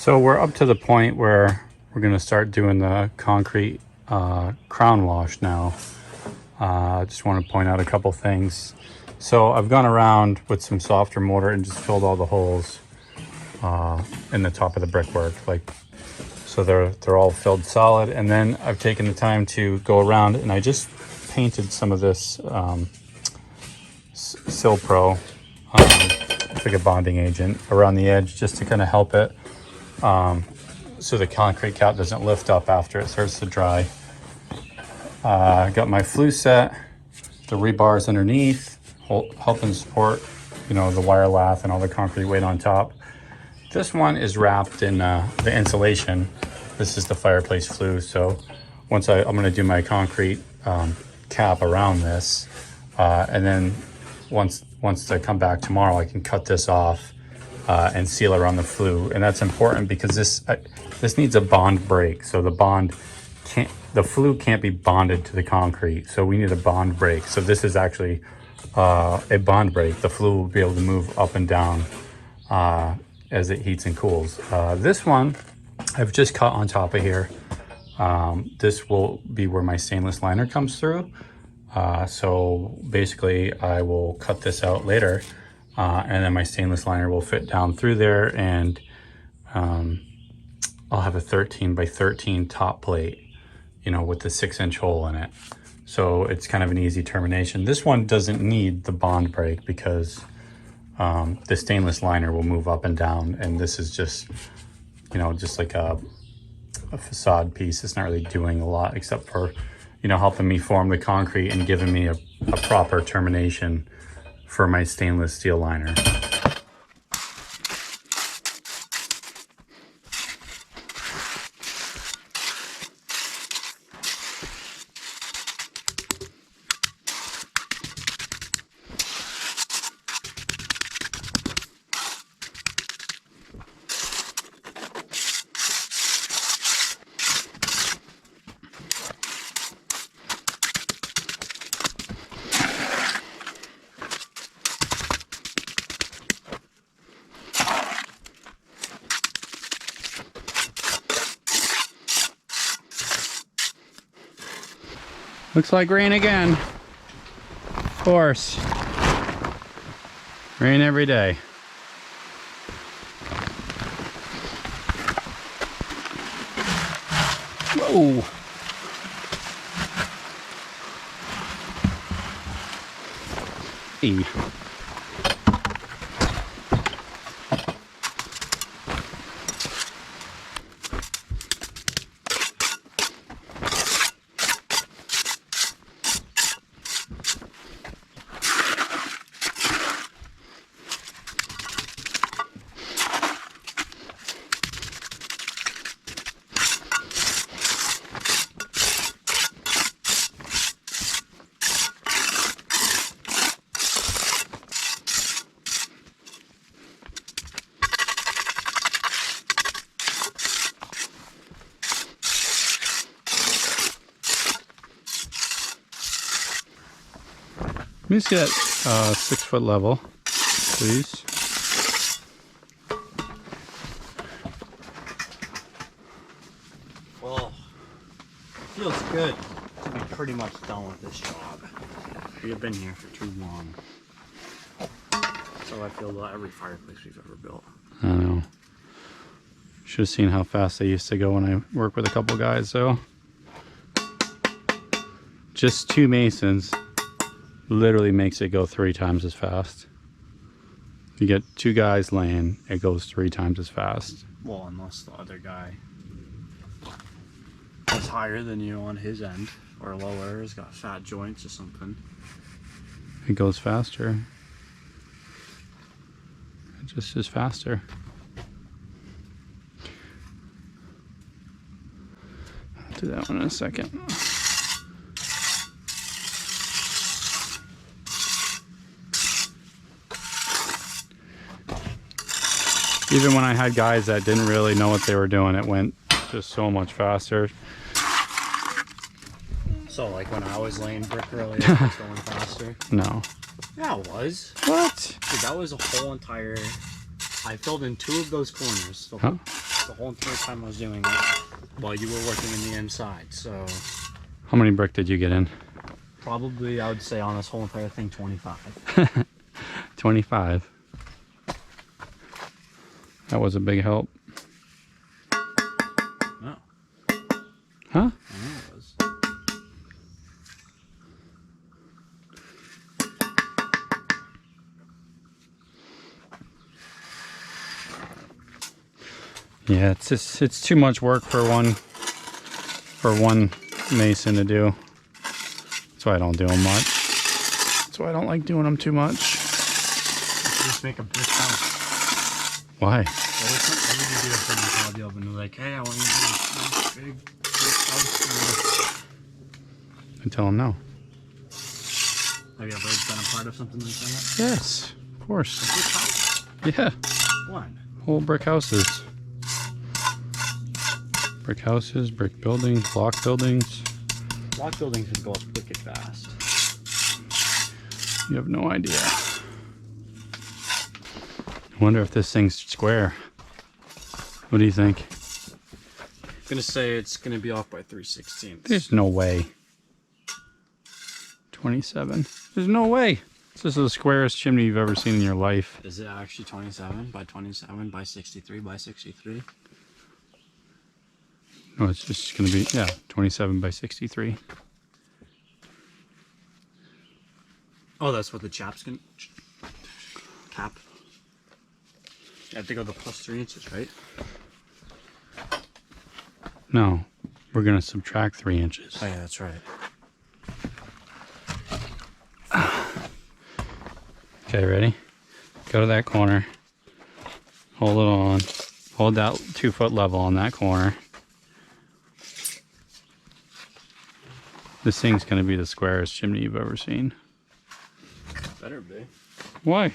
So we're up to the point where we're going to start doing the concrete crown wash now. I just want to point out a couple things. So I've gone around with some softer mortar and just filled all the holes in the top of the brickwork, so they're all filled solid. And then I've taken the time to go around and I just painted some of this Sil Pro. It's like a bonding agent around the edge just to kind of help it so the concrete cap doesn't lift up after it starts to dry. I got my flue set, the rebars underneath, helping support, the wire lath and all the concrete weight on top. This one is wrapped in the insulation. This is the fireplace flue. So once I'm going to do my concrete cap around this, and then once I come back tomorrow, I can cut this off and seal around the flue. And that's important because this needs a bond break. So the flue can't be bonded to the concrete. So we need a bond break. So this is actually a bond break. The flue will be able to move up and down as it heats and cools. This one I've just cut on top of here. This will be where my stainless liner comes through. So basically I will cut this out later and then my stainless liner will fit down through there, and I'll have a 13 by 13 top plate, with the 6-inch hole in it. So it's kind of an easy termination. This one doesn't need the bond break because the stainless liner will move up and down, and this is just like a facade piece. It's not really doing a lot except for helping me form the concrete and giving me a proper termination for my stainless steel liner. Looks like rain again. Of course. Rain every day. Whoa. Hey. Let me see that 6-foot level, please. Well, it feels good to be pretty much done with this job. We've been here for too long. So I feel about every fireplace we've ever built. I know. Should have seen how fast I used to go when I worked with a couple guys, though. Just 2 masons literally makes it go 3 times as fast. You get 2 guys laying, it goes 3 times as fast. Well, unless the other guy is higher than you on his end, or lower, has got fat joints or something. It goes faster. It just is faster. I'll do that one in a second. Even when I had guys that didn't really know what they were doing, it went just so much faster. So like when I was laying brick earlier, it was going faster? No. Yeah, it was. What? Dude, that was a whole entire... I filled in 2 of those corners. So Huh? the whole entire time I was doing it while you were working in the inside. So How many brick did you get in? probably, I would say on this whole entire thing, 25. 25. That was a big help. No. Huh? I know it was. Yeah, it's too much work for one mason to do. That's why I don't do them much. That's why I don't like doing them too much. Just make a brick house. Why? Every do a thing, call the oven and they're like, hey, I want you to do this big house. I tell them no. Have you ever been a part of something like that? Yes, of course. A brick house? Yeah. What? Whole brick houses. Brick houses, brick buildings, block buildings. Block buildings can go up wicked fast. You have no idea. I wonder if this thing's square. What do you think? I'm gonna say it's gonna be off by 3/16. There's no way. 27. There's no way. This is the squarest chimney you've ever seen in your life. Is it actually 27 by 27 by 63 by 63? No, it's just going to be, yeah, 27 by 63. Oh, that's what the chap's gonna cap. You have to go the plus 3 inches, right? No, we're going to subtract 3 inches. Oh yeah, that's right. Okay, ready? Go to that corner. Hold it on. Hold that 2-foot level on that corner. This thing's going to be the squarest chimney you've ever seen. Better be. Why?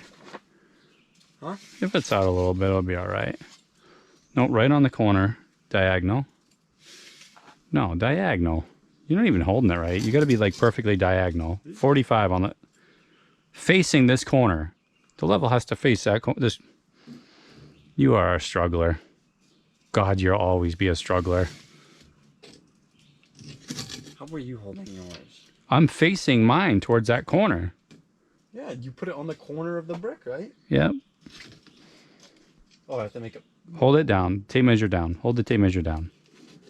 Huh? If it's out a little bit, it'll be all right. No, right on the corner. Diagonal. No, diagonal. You're not even holding it right. You got to be like perfectly diagonal. 45 on the... Facing this corner. The level has to face that corner. This... You are a struggler. God, you'll always be a struggler. How were you holding yours? I'm facing mine towards that corner. Yeah, you put it on the corner of the brick, right? Yep. Oh, I have to make it. Hold it down. Tape measure down. Hold the tape measure down.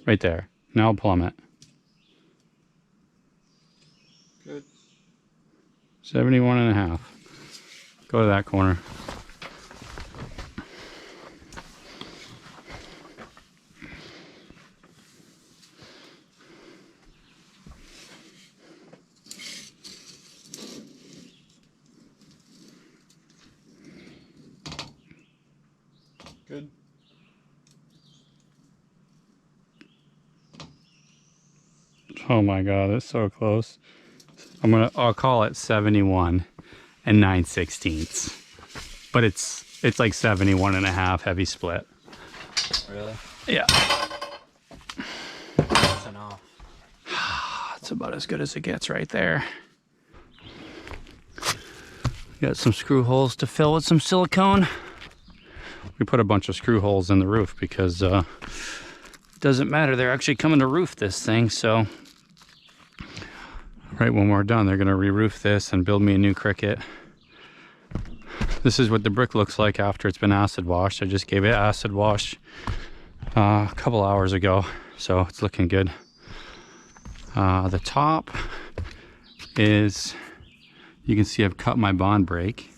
Right there. Now plumb it. Good. 71.5. Go to that corner. Good. Oh my God, it's so close. I'll call it 71 and 9/16. But it's like 71.5 heavy split. Really? Yeah. That's enough. That's about as good as it gets right there. Got some screw holes to fill with some silicone. We put a bunch of screw holes in the roof because it doesn't matter. They're actually coming to roof this thing, so right when we're done, they're gonna re-roof this and build me a new cricket. This is what the brick looks like after it's been acid washed. I just gave it acid wash a couple hours ago, so it's looking good. The top is, you can see I've cut my bond break.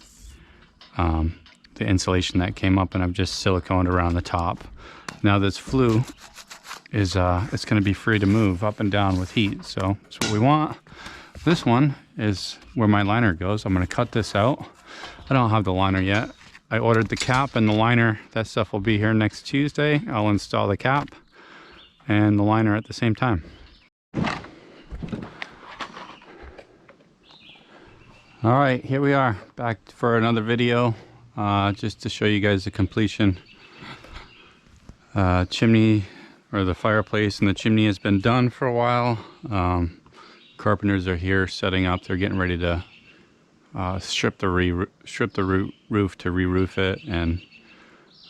The insulation that came up, and I've just siliconed around the top. Now this flue is it's going to be free to move up and down with heat, so that's what we want. This one is where my liner goes. I'm going to cut this out. I don't have the liner yet. I ordered the cap and the liner. That stuff will be here next Tuesday. I'll install the cap and the liner at the same time. All right, here we are back for another video, just to show you guys the completion. Chimney, or the fireplace and the chimney, has been done for a while. Carpenters are here setting up. They're getting ready to strip the roof to re-roof it, and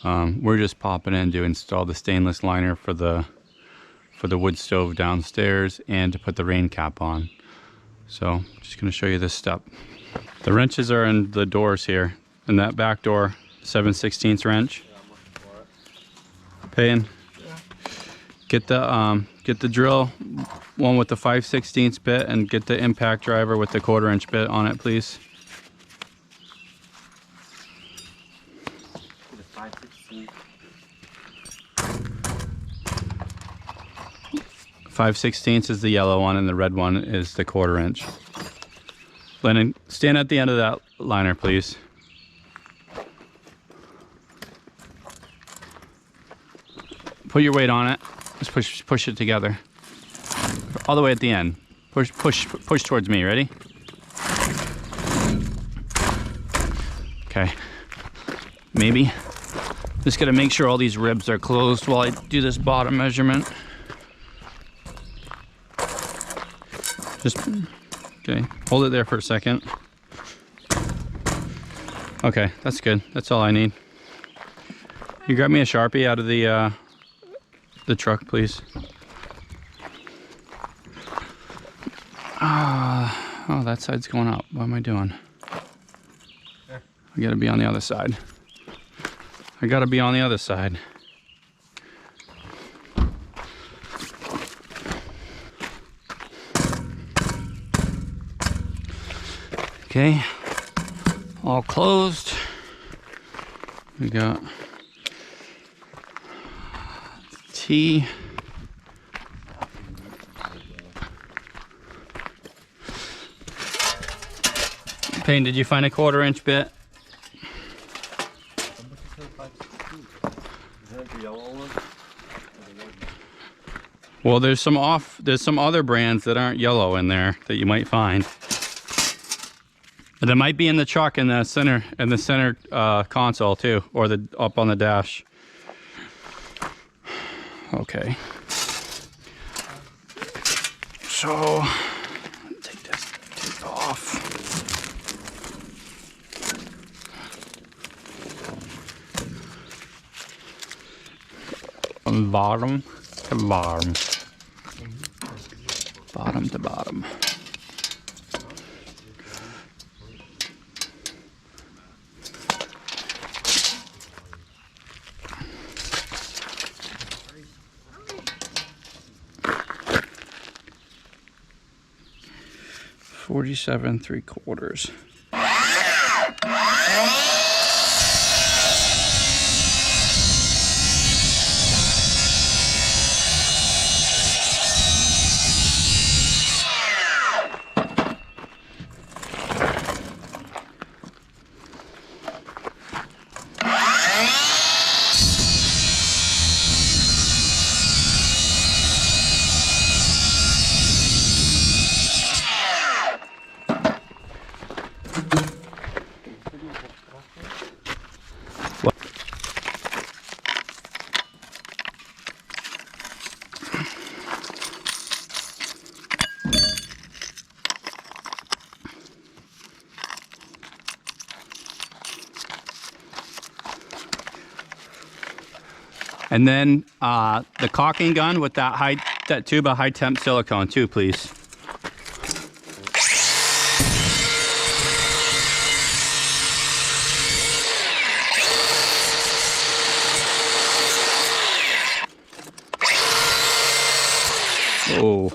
We're just popping in to install the stainless liner for the wood stove downstairs and to put the rain cap on. So just going to show you this step. The wrenches are in the doors here. In that back door, 7/16 wrench. Payne, get the drill, one with the 5/16 bit, and get the impact driver with the 1/4 inch bit on it, please. The 5/16. 5/16 is the yellow one, and the red one is the 1/4 inch. Lennon, stand at the end of that liner, please. Put your weight on it. Just push it together. All the way at the end. Push towards me. Ready? Okay. Maybe. Just gotta make sure all these ribs are closed while I do this bottom measurement. Just, okay, hold it there for a second. Okay, that's good. That's all I need. You grab me a Sharpie out of the truck, please. Oh, that side's going up. What am I doing? I gotta be on the other side. I gotta be on the other side. Okay, all closed. We got T. Payne, did you find a 1/4 inch bit? Well, there's some other brands that aren't yellow in there that you might find. And it might be in the truck in the center console too, or up on the dash. Okay. So take this tape off. From bottom to bottom. Bottom to bottom. $47 3/4. And then the caulking gun with that tube of high temp silicone too, please. Oh,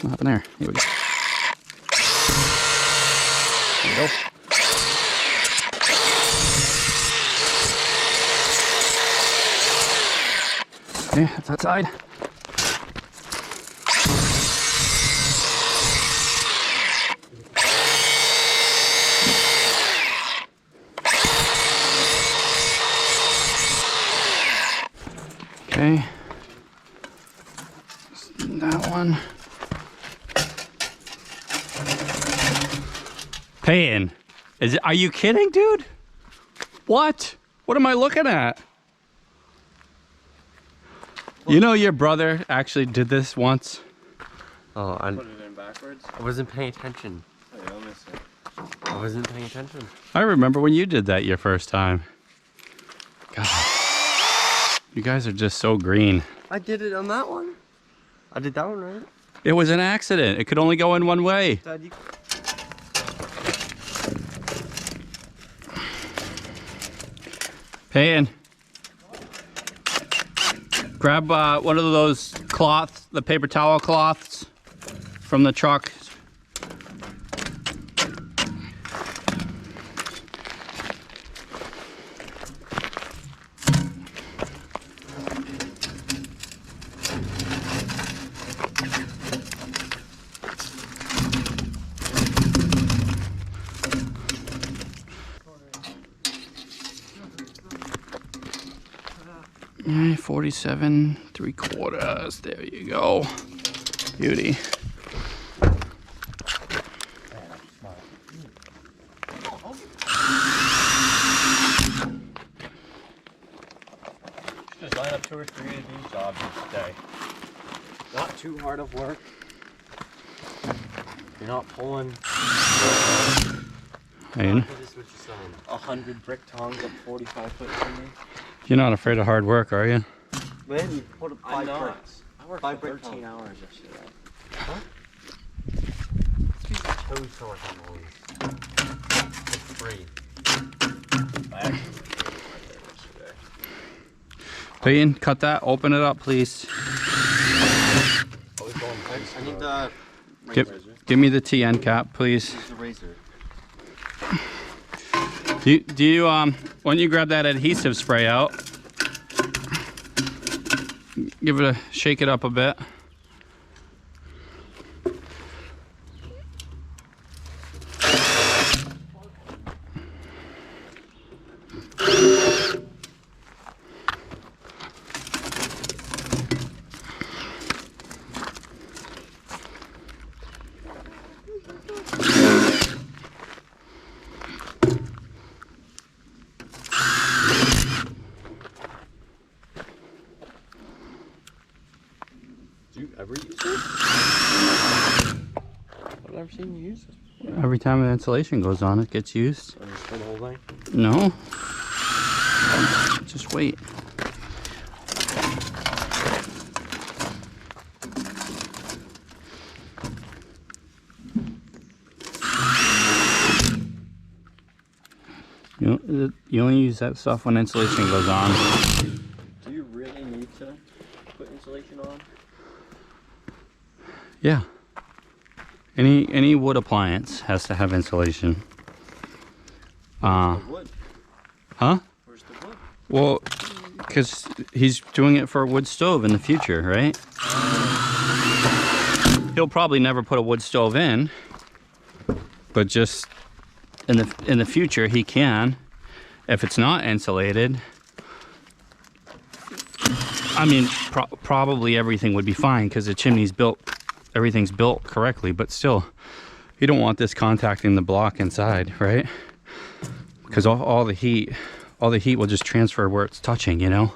what happened there? Here we go. There we go. Okay, that's that side. Okay. That one. Payne, are you kidding, dude? What? What am I looking at? You know your brother actually did this once? Oh, I Put it in backwards. wasn't paying attention. Oh, yeah, I'll miss it. I wasn't paying attention. I remember when you did that your first time. God. You guys are just so green. I did it on that one. I did that one right. It was an accident. It could only go in one way. Dad, you... Payton. Grab one of those cloths, the paper towel cloths from the truck. All right, 47 3/4. There you go. Beauty. Just line up 2 or 3 of these jobs each day. Not too hard of work. You're not pulling. Payton, What is what you're saying? 100 brick tongs up 45-foot chimney. you're not afraid of hard work, are you? Man, you put up 5 not. bricks. I worked 5 for brick 13 tongs. hours yesterday. Huh? Toes feel like I'm always for free. I actually worked there yesterday. Payton, cut that. Open it up, please. Always going I need the Give me the TN cap, please. Use the razor. Do you when you grab that adhesive spray out, give it a shake it up a bit. Do you ever use it? I've never seen you use it. Every time the insulation goes on, it gets used. For the whole thing? No. Just wait. You only use that stuff when insulation goes on. Do you really need to put insulation on? Yeah. Any wood appliance has to have insulation. Where's the wood? Huh? Where's the wood? Well, because he's doing it for a wood stove in the future, right? He'll probably never put a wood stove in, but just in the future he can. If it's not insulated, I mean, probably everything would be fine because the chimney's built, everything's built correctly, but still, you don't want this contacting the block inside, right? Because all the heat will just transfer where it's touching, you know?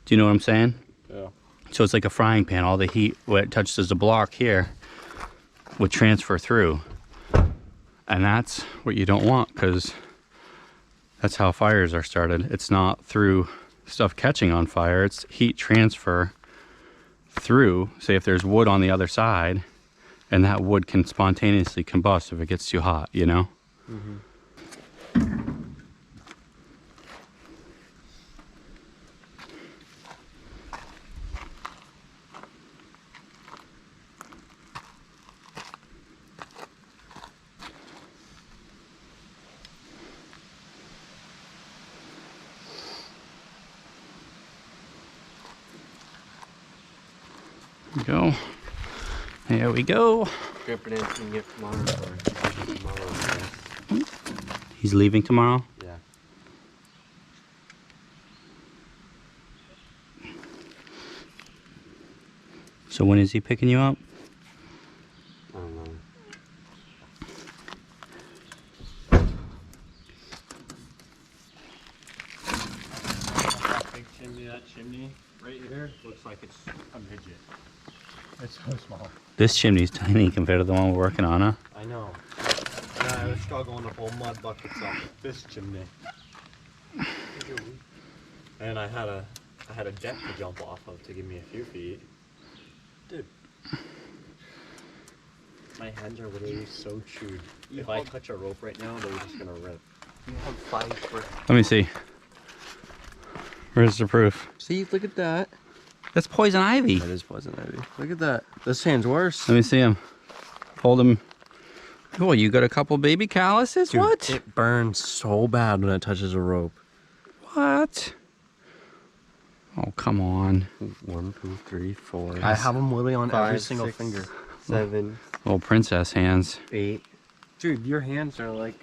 Do you know what I'm saying? Yeah. So it's like a frying pan. All the heat, when it touches the block here, would transfer through. And that's what you don't want, because that's how fires are started. It's not through stuff catching on fire, it's heat transfer through. Say if there's wood on the other side, and that wood can spontaneously combust if it gets too hot, you know? Mm-hmm. Go. There we go. Grandpa Dan's gonna get tomorrow, or tomorrow, I guess. He's leaving tomorrow? Yeah. So when is he picking you up? I don't know. That big chimney, that chimney right here looks like it's a midget. It's so small. This chimney's tiny compared to the one we're working on, huh? I know. Yeah, I was struggling to pull mud buckets up this chimney. And I had a deck to jump off of to give me a few feet. Dude. My hands are literally so chewed. If I touch a rope right now, they're just gonna rip. You have 5 for... Let me see. Where's the proof? See, look at that. That's poison ivy. That is poison ivy. Look at that. This hand's worse. Let me see him. Hold him. Oh, you got a couple baby calluses? Dude, What? it burns so bad when it touches a rope. What? Oh, come on. 1, 2, 3, 4. I have them literally on every single finger. 7. Little princess hands. 8. Dude, your hands are like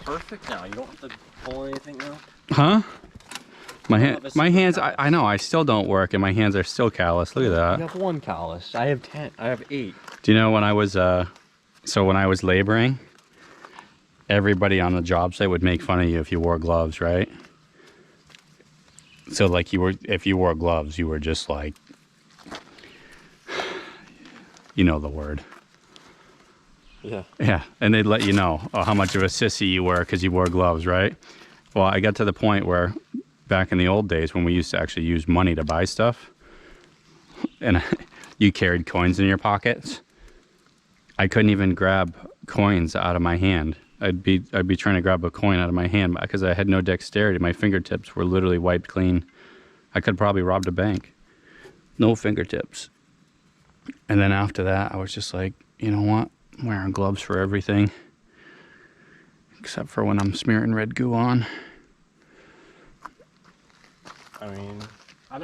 perfect now. You don't have to pull anything now. Huh? My hands, I know, I still don't work and my hands are still callous. Look at that. You have 1 callus. I have 10. I have 8. Do you know when I was, when I was laboring, everybody on the job site would make fun of you if you wore gloves, right? So like if you wore gloves, you were just like, you know the word. Yeah. Yeah, and they'd let you know how much of a sissy you were because you wore gloves, right? Well, I got to the point where back in the old days when we used to actually use money to buy stuff and you carried coins in your pockets, I couldn't even grab coins out of my hand. I'd be trying to grab a coin out of my hand because I had no dexterity. My fingertips were literally wiped clean. I could probably robbed a bank. No fingertips. And then after that, I was just like, you know what? I'm wearing gloves for everything. Except for when I'm smearing red goo on. I mean, I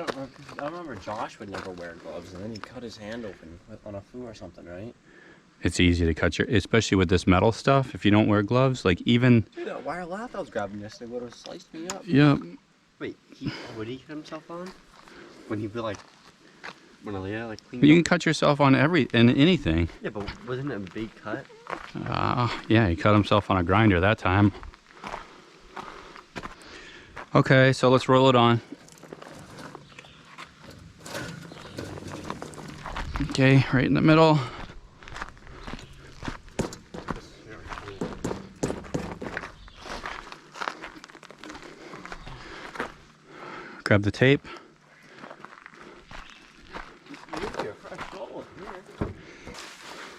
remember Josh would never wear gloves, and then he cut his hand open on a flue or something, right? It's easy to cut especially with this metal stuff. If you don't wear gloves, like even. Dude, that wire lath I was grabbing yesterday would have sliced me up. Yeah. Wait, would he cut himself on? When he'd be like, clean. You can cut yourself on anything. Yeah, but wasn't it a big cut? Yeah, he cut himself on a grinder that time. Okay, so let's roll it on. Okay, right in the middle. Grab the tape.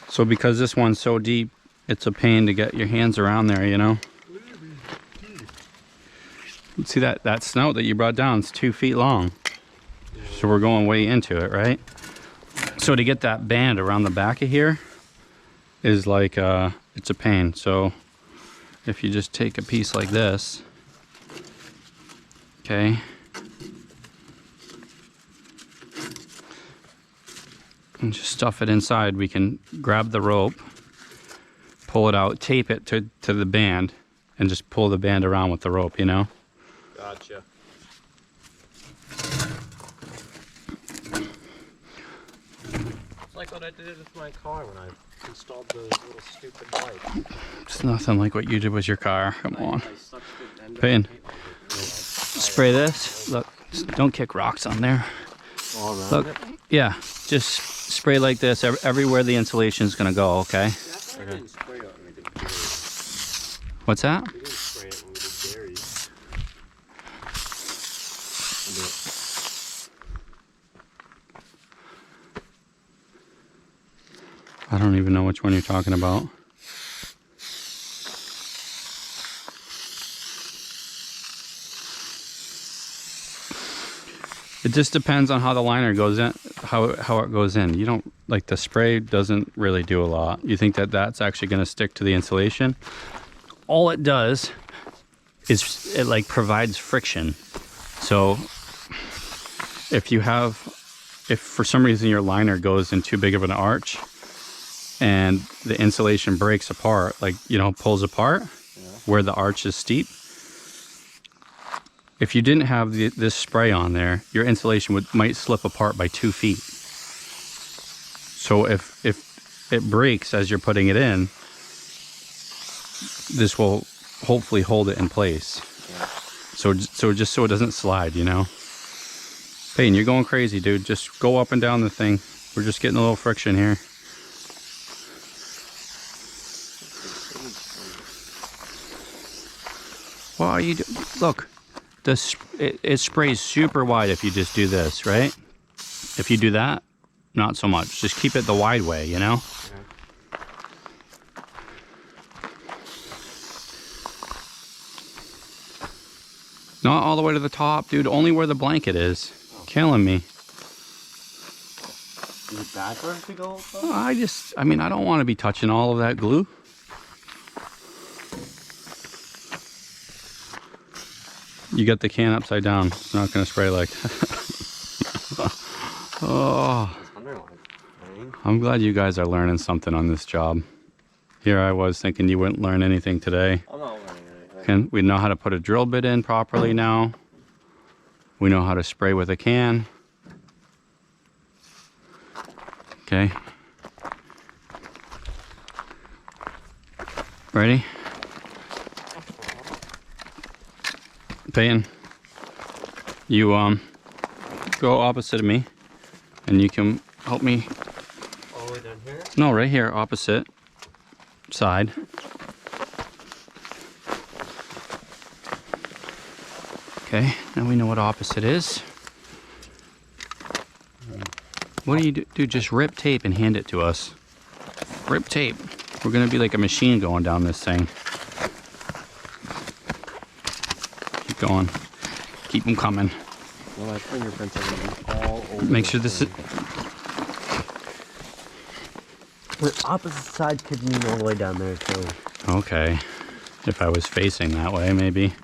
So because this one's so deep, it's a pain to get your hands around there, you know? See that snout that you brought down, it's 2 feet long. So we're going way into it, right? So to get that band around the back of here is like, it's a pain. So if you just take a piece like this, okay? And just stuff it inside. We can grab the rope, pull it out, tape it to the band, and just pull the band around with the rope, you know? Gotcha. It's like what I did with my car when I installed those little stupid lights. It's nothing like what you did with your car. Come on. I sucked the end of Payne. the tape on it. Spray this. Look, don't kick rocks on there. All around Look, it? yeah, just spray like this everywhere the insulation is going to go, okay? I didn't spray it when we did berries. What's that? We didn't spray it when we did berries. I don't even know which one you're talking about. It just depends on how the liner goes in, how it goes in. You don't, like the spray doesn't really do a lot. You think that that's actually going to stick to the insulation? All it does is it like provides friction. So if for some reason your liner goes in too big of an arch and the insulation breaks apart, like, you know, pulls apart where the arch is steep, if you didn't have this spray on there, your insulation might slip apart by 2 feet. So if it breaks as you're putting it in, this will hopefully hold it in place. Yeah. So just so it doesn't slide, you know. Payne, you're going crazy, dude. Just go up and down the thing. We're just getting a little friction here. What are you doing? Look, it sprays super wide if you just do this, right? If you do that, not so much. Just keep it the wide way, you know? Not all the way to the top, dude. Only where the blanket is. Killing me. Is it bad for us to go? I mean, I don't want to be touching all of that glue. You got the can upside down. It's not going to spray like oh. I'm glad you guys are learning something on this job. Here I was thinking you wouldn't learn anything today. I'm not learning anything. We know how to put a drill bit in properly now. We know how to spray with a can. Okay. Ready? Peyton, you go opposite of me and you can help me. All the way down here? No, right here, opposite side. Okay, now we know what opposite is. What do you do? Just rip tape and hand it to us. Rip tape. We're gonna be like a machine going down this thing. Keep going. Keep them coming. Well, my fingerprints are gonna be all over. Make sure this is. The opposite side could mean all the way down there too. Okay. If I was facing that way, maybe.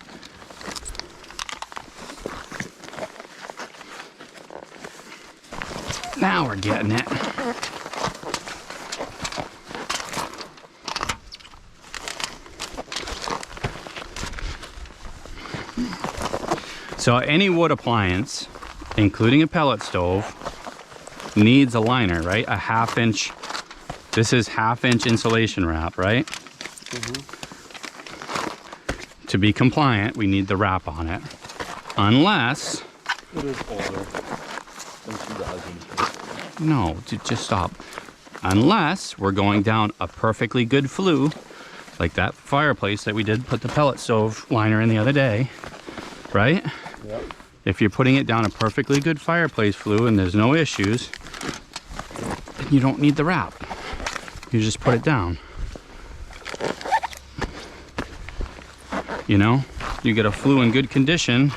Now we're getting it. So any wood appliance, including a pellet stove, needs a liner, right? A 1/2 inch. This is 1/2 inch insulation wrap, right? To be compliant, we need the wrap on it. Unless... It is older than 2000. No, just stop. Unless we're going down a perfectly good flue, like that fireplace that we did put the pellet stove liner in the other day, right? Yep. If you're putting it down a perfectly good fireplace flue and there's no issues, then you don't need the wrap. You just put it down. You know, you get a flue in good condition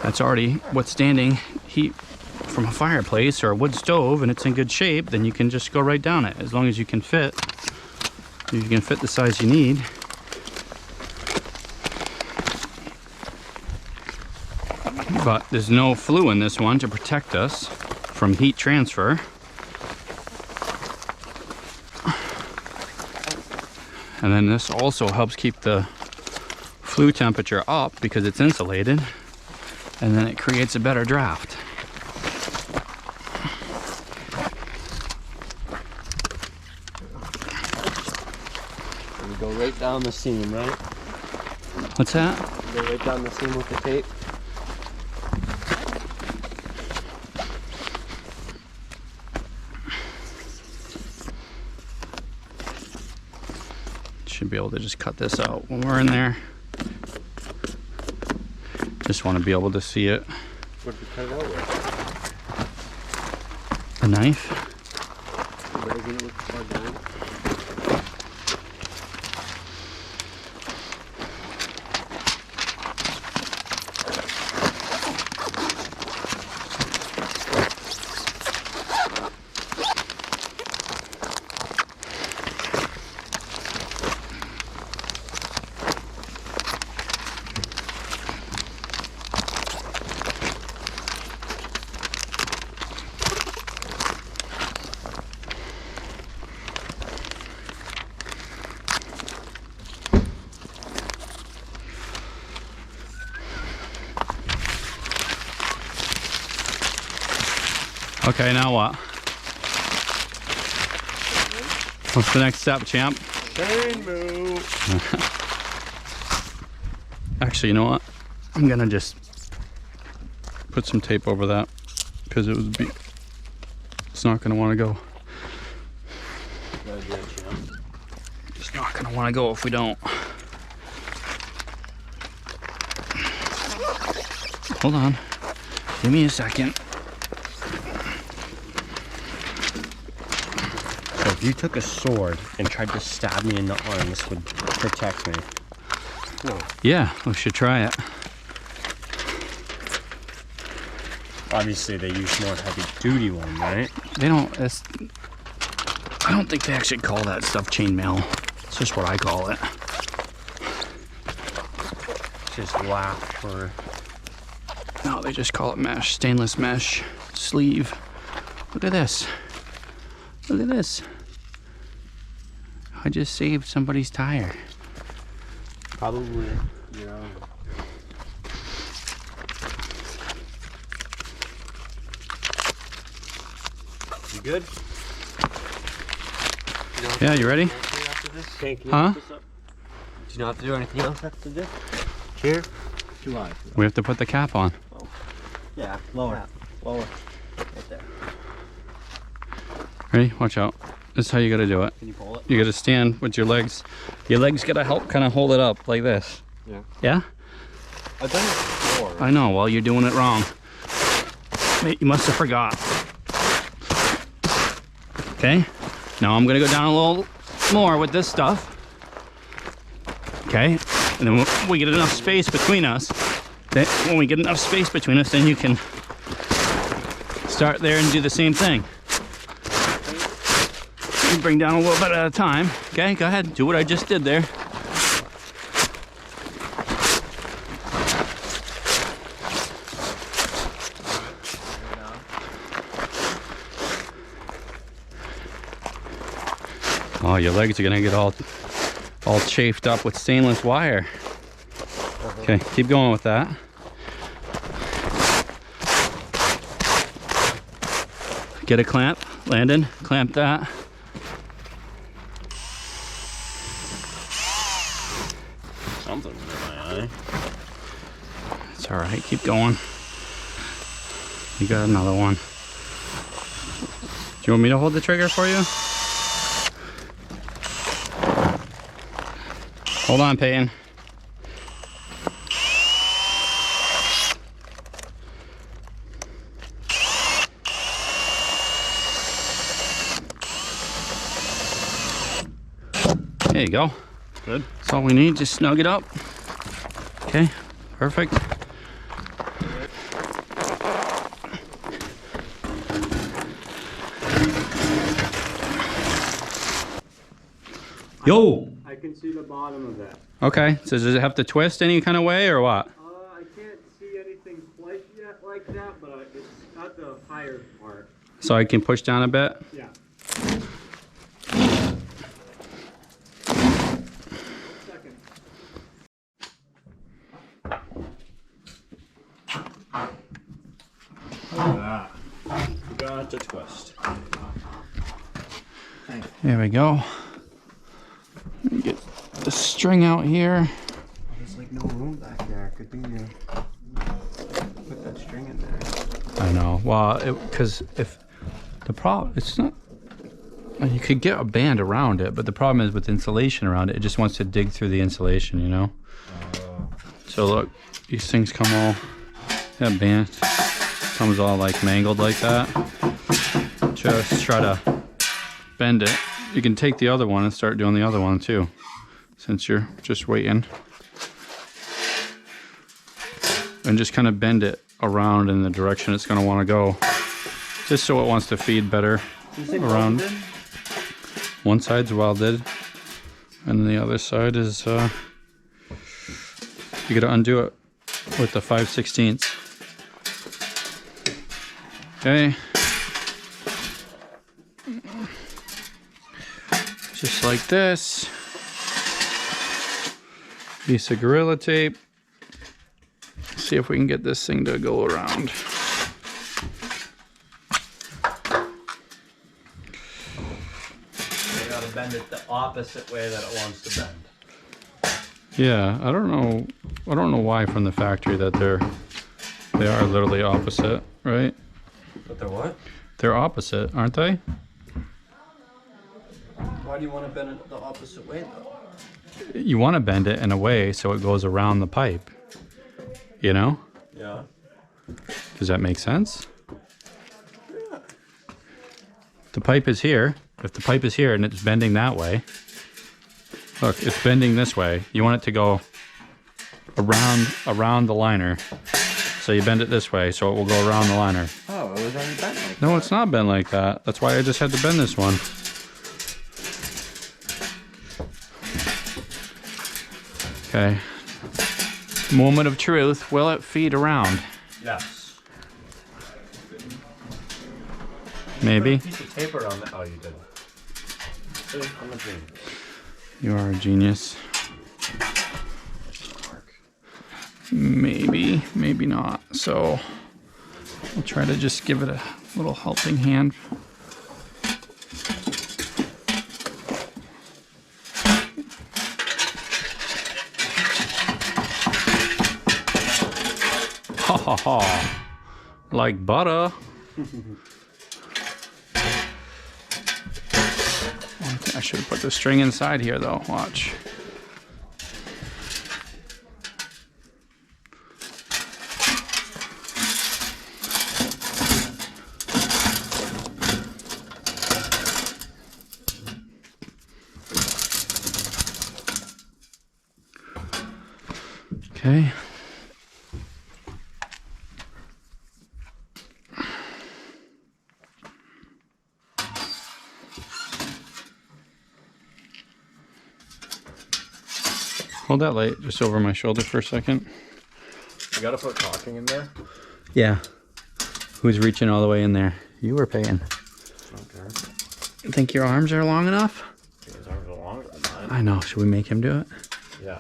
that's already withstanding heat from a fireplace or a wood stove and it's in good shape, then you can just go right down it as long as you can fit. You can fit the size you need. But there's no flue in this one to protect us from heat transfer. And then this also helps keep the flue temperature up because it's insulated, and then it creates a better draft. And we go right down the seam, right? What's that? Go right down the seam with the tape. Should be able to just cut this out when we're in there. Just want to be able to see it. What did we cut it out with? A knife. Isn't it with the plug in? Okay, now what? What's the next step, champ? Chain move. Actually, you know what? I'm gonna just put some tape over that because it's not gonna want to go. It's not gonna want to go if we don't. Hold on. Give me a second. So if you took a sword and tried to stab me in the arm, this would protect me. No. Yeah, we should try it. Obviously, they use more heavy-duty one, right? They don't. I don't think they actually call that stuff chainmail. It's just what I call it. Just laugh for. No, they just call it mesh. Stainless mesh sleeve. Look at this. Look at this. I just saved somebody's tire. Probably, yeah. You good? Yeah, you ready? Okay, can you Huh? lift this up? Do you not have to do anything else after this? Here? Too high. We have to put the cap on. Yeah, lower. Lower. Right there. Ready? Watch out. This is how you gotta do it. Can you pull it? You gotta stand with your legs. Your legs gotta help kind of hold it up like this. Yeah. Yeah? I've done it before. I know, well, you're doing it wrong. Wait, you must have forgot. Okay, now I'm gonna go down a little more with this stuff. Okay, and then when we get enough space between us, then you can start there and do the same thing. You bring down a little bit at a time. Okay, go ahead, do what I just did there. Oh, your legs are gonna get all chafed up with stainless wire. Okay, keep going with that. Get a clamp, Landon, clamp that. Something's in my eye. It's all right, keep going. You got another one. Do you want me to hold the trigger for you? Hold on, Peyton. There you go. Good. That's all we need. Just snug it up. Okay, perfect. Yo! I can see the bottom of that. Okay, so does it have to twist any kind of way or what? I can't see anything quite yet like that, but it's got the higher part. So I can push down a bit? Yeah. Got to twist. There we go. Let me get the string out here. There's like no room back there. Could be put that string in there. I know. Well, because if the problem, it's not. You could get a band around it, but the problem is with insulation around it, it just wants to dig through the insulation, you know? So look, these things come all, that band comes all like mangled like that. Just try to bend it. You can take the other one and start doing the other one too, since you're just waiting. And just kind of bend it around in the direction it's going to want to go, just so it wants to feed better around. One side's welded, and the other side is, you gotta undo it with the 5/16. Okay. Just like this. Piece of Gorilla Tape. See if we can get this thing to go around. Bend it the opposite way that it wants to bend. Yeah, I don't know why from the factory that they are literally opposite, right? But they're what? They're opposite, aren't they? Why do you want to bend it the opposite way though? You want to bend it in a way so it goes around the pipe, you know? Yeah. Does that make sense? The pipe is here. If the pipe is here and it's bending that way, look, it's bending this way. You want it to go around the liner. So you bend it this way, so it will go around the liner. Oh, it was already bent like No, it's not bent like that. That's why I just had to bend this one. Okay. Moment of truth. Will it feed around? Yes. Maybe. Piece of tape around the. Oh, you did. See, I'm a genius. You are a genius. Maybe, maybe not. So we'll try to just give it a little helping hand. Ha ha ha. Like butter. I should have put the string inside here though. Watch. Okay. Hold that light just over my shoulder for a second. You gotta put caulking in there. Yeah. Who's reaching all the way in there? You were paying. Okay. You think your arms are long enough? His arms are longer than mine. I know. Should we make him do it? Yeah.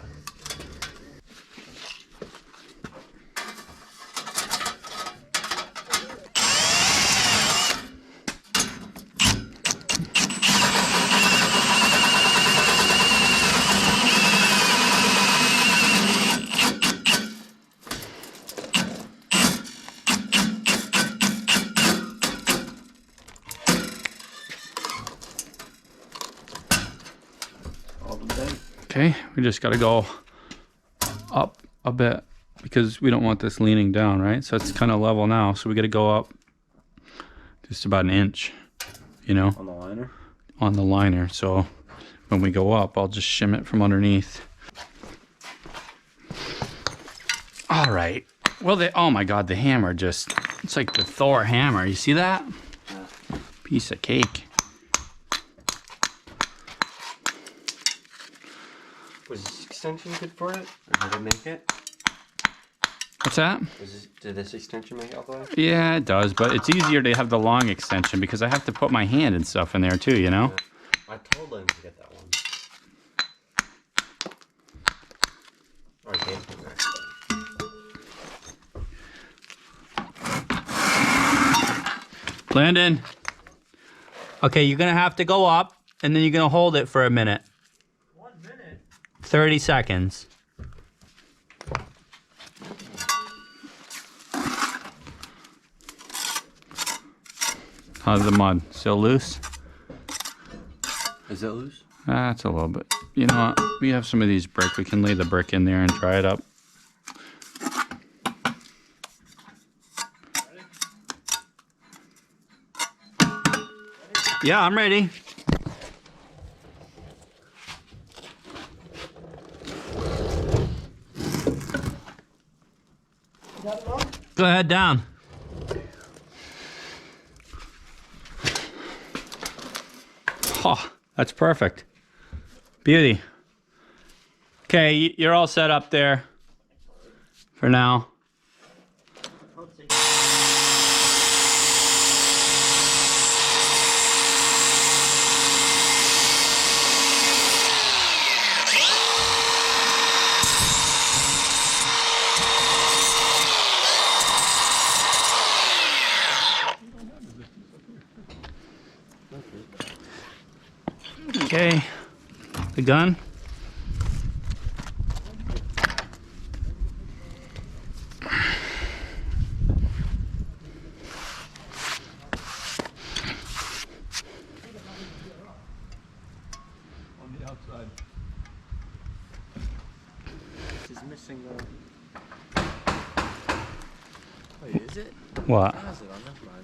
Okay, we just got to go up a bit because we don't want this leaning down, right? So it's kind of level now. So we got to go up just about an inch, you know, On the liner? on the liner. So when we go up, I'll just shim it from underneath. All right. Well, oh my God, the hammer just, it's like the Thor hammer. You see that? Yeah. Piece of cake. Was this extension good for it? Or did it make it? What's that? Did this extension make it all the way? Yeah, it does, but it's easier to have the long extension because I have to put my hand and stuff in there too, you know? I told him to get that one. Or I gave him actually. Landon. Okay, you're gonna have to go up and then you're gonna hold it for a minute. 1 minute? 30 seconds. How's the mud? Still loose? Is it loose? Ah, it's a little bit. You know what? We have some of these brick. We can lay the brick in there and dry it up. Yeah, I'm ready. Go ahead, down. Oh, that's perfect. Beauty. Okay, you're all set up there for now. Okay, the gun. On the outside. This is missing the... Oh, yeah. Is it? What? Has it on that line?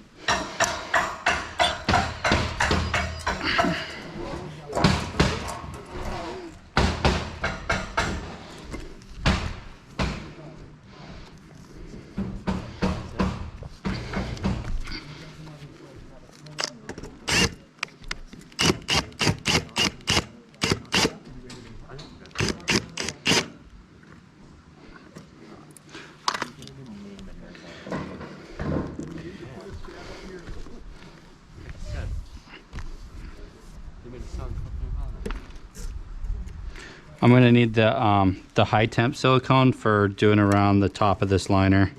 I'm gonna need the high temp silicone for doing around the top of this liner.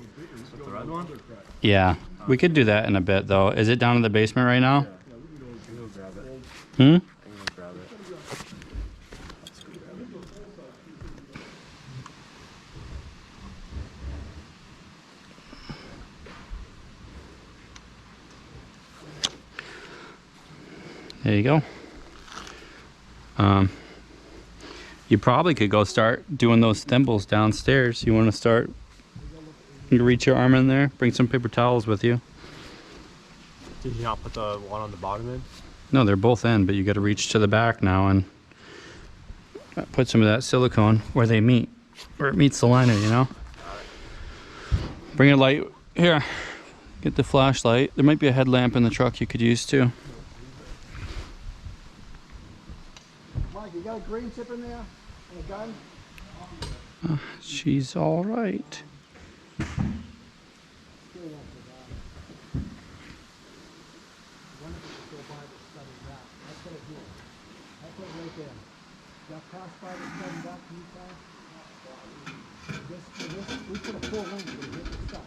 The red one? Yeah, we could do that in a bit though. Is it down in the basement right now? Go grab it. Hmm? I'm gonna grab it. There you go. You probably could go start doing those thimbles downstairs. You want to start? You can reach your arm in there. Bring some paper towels with you. Did you not put the one on the bottom in? No, they're both in, but you got to reach to the back now and put some of that silicone where they meet, where it meets the liner, you know? Bring a light. Here, get the flashlight. There might be a headlamp in the truck you could use too. Mike, you got a green tip in there? And a gun? She's all right. We put a full length to hit the stuff.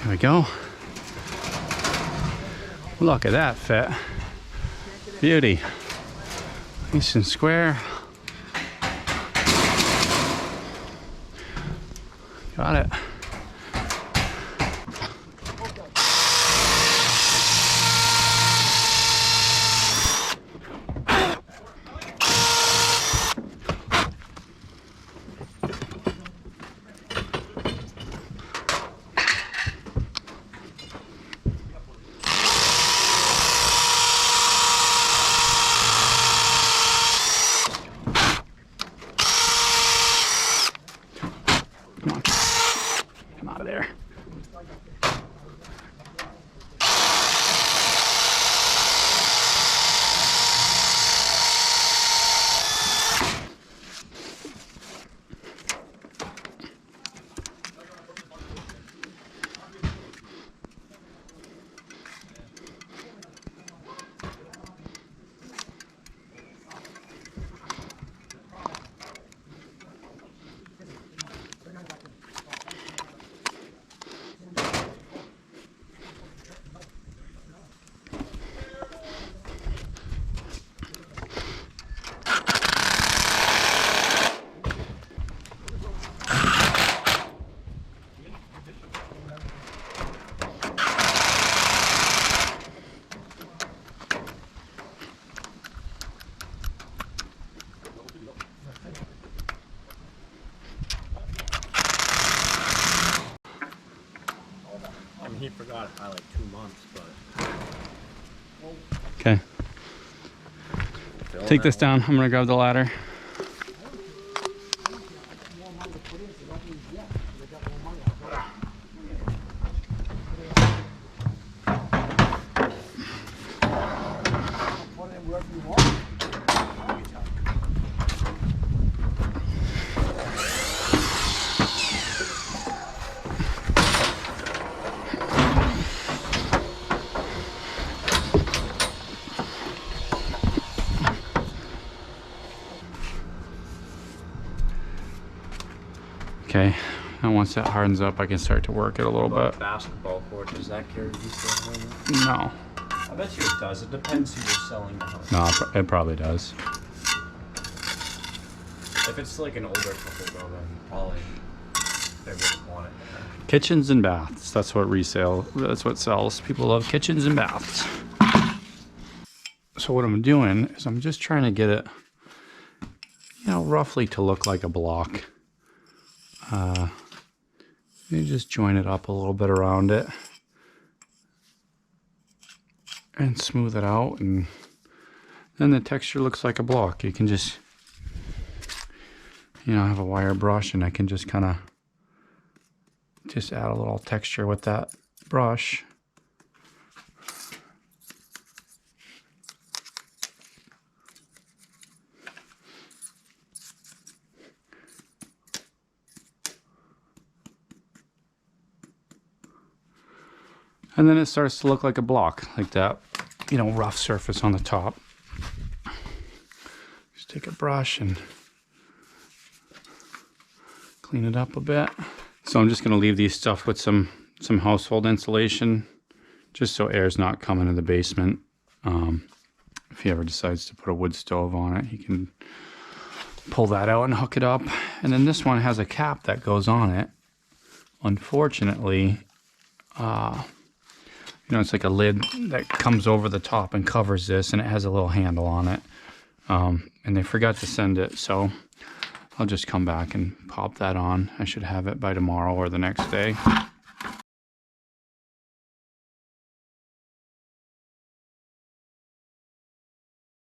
There we go. Look at that fit. Beauty. Nice and square. Got it. Come on. Come out of there. I mean, he forgot it by like 2 months, but. Okay. Take this down. I'm gonna grab the ladder. Okay, and once that hardens up, I can start to work it a little bit. Basketball court, does that carry resale on it? No, I bet you it does. It depends who you're selling the house. no, it probably does. If it's like an older couple though, then probably they wouldn't want it there. Kitchens and baths, that's what resale, that's what sells. People love kitchens and baths. So what I'm doing is I'm just trying to get it, you know, roughly to look like a block. You just join it up a little bit around it and smooth it out, and then the texture looks like a block. You can just, you know, have a wire brush, and I can just kind of just add a little texture with that brush. And then it starts to look like a block, like that, you know, rough surface on the top. Just take a brush and clean it up a bit. So I'm just going to leave these stuff with some household insulation, just so air's not coming to the basement. If he ever decides to put a wood stove on it, he can pull that out and hook it up. And then this one has a cap that goes on it. Unfortunately, you know, it's like a lid that comes over the top and covers this, and it has a little handle on it. And they forgot to send it, so I'll just come back and pop that on. I should have it by tomorrow or the next day.